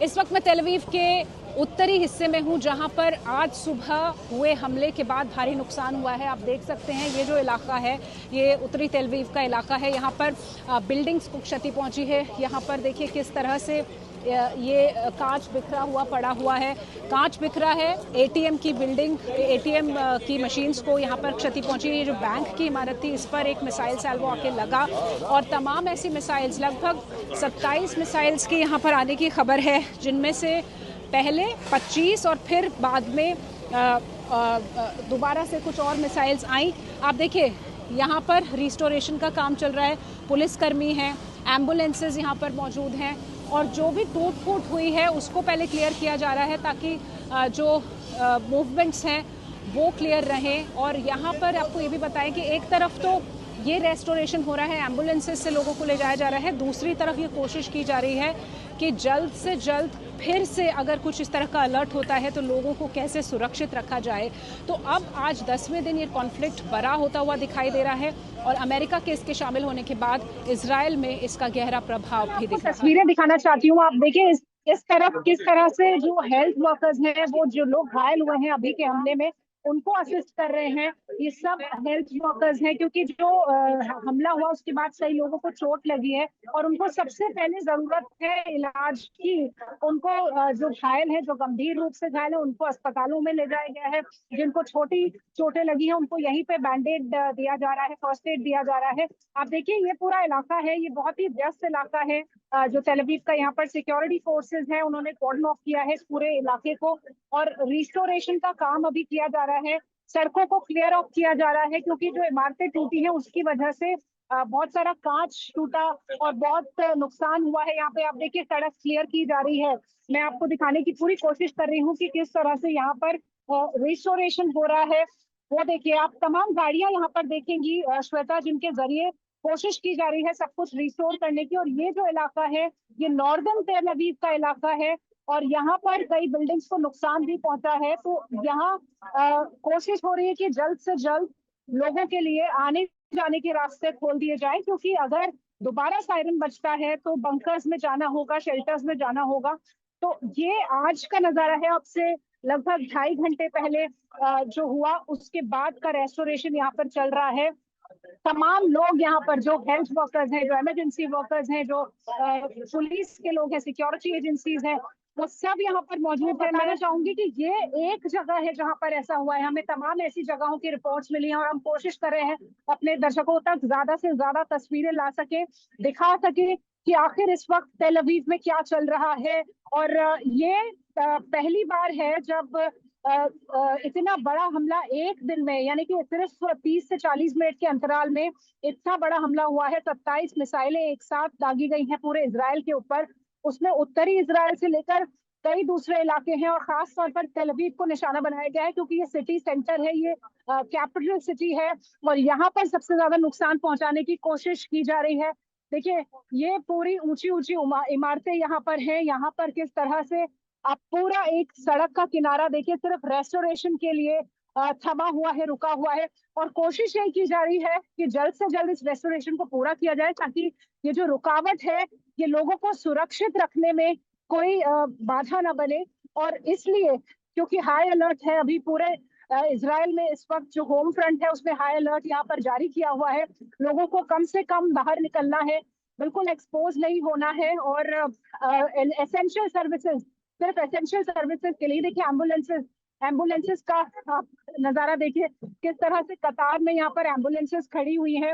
इस वक्त मैं तेल अवीव के उत्तरी हिस्से में हूं, जहां पर आज सुबह हुए हमले के बाद भारी नुकसान हुआ है। आप देख सकते हैं ये जो इलाका है ये उत्तरी तेल अवीव का इलाका है। यहां पर बिल्डिंग्स को क्षति पहुंची है। यहां पर देखिए किस तरह से ये कांच बिखरा हुआ पड़ा हुआ है। कांच बिखरा है। एटीएम की बिल्डिंग, एटीएम की मशीन्स को यहाँ पर क्षति पहुंची है। ये जो बैंक की इमारत थी इस पर एक मिसाइल सैल्वो आके लगा और तमाम ऐसी मिसाइल्स, लगभग 27 मिसाइल्स की यहाँ पर आने की खबर है, जिनमें से पहले 25 और फिर बाद में दोबारा से कुछ और मिसाइल्स आई। आप देखिए यहाँ पर रिस्टोरेशन का काम चल रहा है। पुलिसकर्मी हैं, एम्बुलेंसेज यहाँ पर मौजूद हैं और जो भी टूट फूट हुई है उसको पहले क्लियर किया जा रहा है ताकि जो मूवमेंट्स हैं वो क्लियर रहें। और यहाँ पर आपको ये भी बताएं कि एक तरफ तो ये रेस्टोरेशन हो रहा है, एम्बुलेंसेज से लोगों को ले जाया जा रहा है, दूसरी तरफ ये कोशिश की जा रही है कि जल्द से जल्द फिर से अगर कुछ इस तरह का अलर्ट होता है तो लोगों को कैसे सुरक्षित रखा जाए। तो अब आज 10वें दिन ये कॉन्फ्लिक्ट बड़ा होता हुआ दिखाई दे रहा है और अमेरिका के इसके शामिल होने के बाद इजराइल में इसका गहरा प्रभाव भी दिख रहा है। तस्वीरें दिखाना चाहती हूँ। आप देखिए इस तरफ किस तरह से जो हेल्थ वर्कर्स हैं, वो जो लोग घायल हुए हैं अभी के हमले में, उनको असिस्ट कर रहे हैं। ये सब हेल्थ वर्कर्स हैं क्योंकि जो हमला हुआ उसके बाद कई लोगों को चोट लगी है और उनको सबसे पहले जरूरत है इलाज की। उनको जो घायल है, जो गंभीर रूप से घायल है, उनको अस्पतालों में ले जाया गया है। जिनको छोटी चोटें लगी हैं उनको यहीं पे बैंडेड दिया जा रहा है, फर्स्ट एड दिया जा रहा है। आप देखिए ये पूरा इलाका है, ये बहुत ही व्यस्त इलाका है। जो तेल अवीव का यहाँ पर सिक्योरिटी फोर्सेस है, उन्होंने कॉर्डन ऑफ किया है इस पूरे इलाके को और रिस्टोरेशन का काम अभी किया जा रहा है। सड़कों को क्लियर ऑफ किया जा रहा है क्योंकि जो इमारतें टूटी हैं उसकी वजह से बहुत सारा कांच टूटा और बहुत नुकसान हुआ है। यहाँ पे आप देखिए सड़क क्लियर की जा रही है। मैं आपको दिखाने की पूरी कोशिश कर रही हूँ कि किस तरह से यहाँ पर रिस्टोरेशन हो रहा है। वो देखिए, आप तमाम गाड़ियां यहाँ पर देखेंगी श्वेता, जिनके जरिए कोशिश की जा रही है सब कुछ रिस्टोर करने की। और ये जो इलाका है ये नॉर्दर्न तेल अवीव का इलाका है और यहाँ पर कई बिल्डिंग्स को नुकसान भी पहुंचा है। तो यहाँ कोशिश हो रही है कि जल्द से जल्द लोगों के लिए आने जाने के रास्ते खोल दिए जाए, क्योंकि अगर दोबारा सायरन बजता है तो बंकर्स में जाना होगा, शेल्टर्स में जाना होगा। तो ये आज का नजारा है। अब से लगभग 2.5 घंटे पहले जो हुआ उसके बाद का रेस्टोरेशन यहाँ पर चल रहा है। तमाम लोग यहाँ पर, जो हेल्थ वर्कर्स हैं, जो इमरजेंसी वर्कर्स हैं, जो पुलिस के लोग हैं, सिक्योरिटी एजेंसीज हैं, वो सब यहाँ पर मौजूद है। मैं चाहूंगी कि ये एक जगह है जहाँ पर ऐसा हुआ है। हमें तमाम ऐसी जगहों की रिपोर्ट्स मिली हैं और हम कोशिश कर रहे हैं अपने दर्शकों तक ज्यादा से ज्यादा तस्वीरें ला सके, दिखा सके कि आखिर इस वक्त तेल अवीव में क्या चल रहा है। और ये पहली बार है जब इतना बड़ा हमला एक दिन में, यानी कि सिर्फ 30 से 40 मिनट के अंतराल में इतना बड़ा हमला हुआ है। 27 मिसाइलें एक साथ दागी गई हैं पूरे इजराइल के ऊपर। उसमें उत्तरी इजराइल से लेकर कई दूसरे इलाके हैं और खास तौर पर तेल अवीव को निशाना बनाया गया है क्योंकि ये सिटी सेंटर है, ये कैपिटल सिटी है और यहाँ पर सबसे ज्यादा नुकसान पहुंचाने की कोशिश की जा रही है। देखिए ये पूरी ऊंची ऊंची इमारतें यहाँ पर हैं। यहाँ पर किस तरह से आप पूरा एक सड़क का किनारा देखिए, सिर्फ रेस्टोरेशन के लिए थमा हुआ है, रुका हुआ है। और कोशिश यही की जा रही है कि जल्द से जल्द इस रेस्टोरेशन को पूरा किया जाए ताकि ये जो रुकावट है ये लोगों को सुरक्षित रखने में कोई बाधा ना बने। और इसलिए क्योंकि हाई अलर्ट है अभी पूरे इजराइल में, इस वक्त जो होम फ्रंट है उसमें हाई अलर्ट यहाँ पर जारी किया हुआ है। लोगों को कम से कम बाहर निकलना है, बिल्कुल एक्सपोज नहीं होना है। और एसेंशियल सर्विसेज, सिर्फ एसेंशियल सर्विसेज के लिए, देखिए एम्बुलेंसेज का आप नजारा देखिए किस तरह से कतार में यहाँ पर एम्बुलेंसेज खड़ी हुई हैं।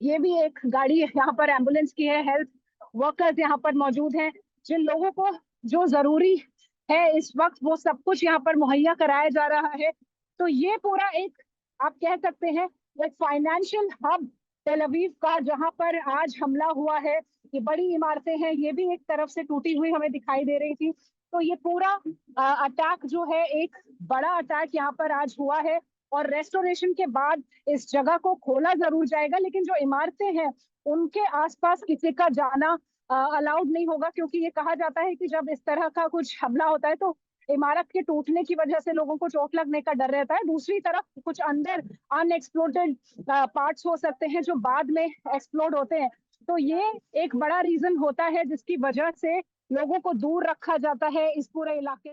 ये भी एक गाड़ी यहाँ पर एम्बुलेंस की है। हेल्थ वर्कर्स यहाँ पर मौजूद हैं। जिन लोगों को जो जरूरी है इस वक्त वो सब कुछ यहाँ पर मुहैया कराया जा रहा है। तो ये पूरा एक, आप कह सकते हैं, एक फाइनेंशियल हब तेल अवीव का, जहां पर आज हमला हुआ है। ये बड़ी इमारतें हैं, ये भी एक तरफ से टूटी हुई हमें दिखाई दे रही थी। तो ये पूरा अटैक जो है, एक बड़ा अटैक यहाँ पर आज हुआ है। और रेस्टोरेशन के बाद इस जगह को खोला जरूर जाएगा, लेकिन जो इमारतें हैं उनके आसपास किसी का जाना अलाउड नहीं होगा, क्योंकि ये कहा जाता है कि जब इस तरह का कुछ हमला होता है तो इमारत के टूटने की वजह से लोगों को चोट लगने का डर रहता है। दूसरी तरफ कुछ अंदर अनएक्सप्लोडेड पार्ट्स हो सकते हैं जो बाद में एक्सप्लोड होते हैं। तो ये एक बड़ा रीजन होता है जिसकी वजह से लोगों को दूर रखा जाता है इस पूरे इलाके से।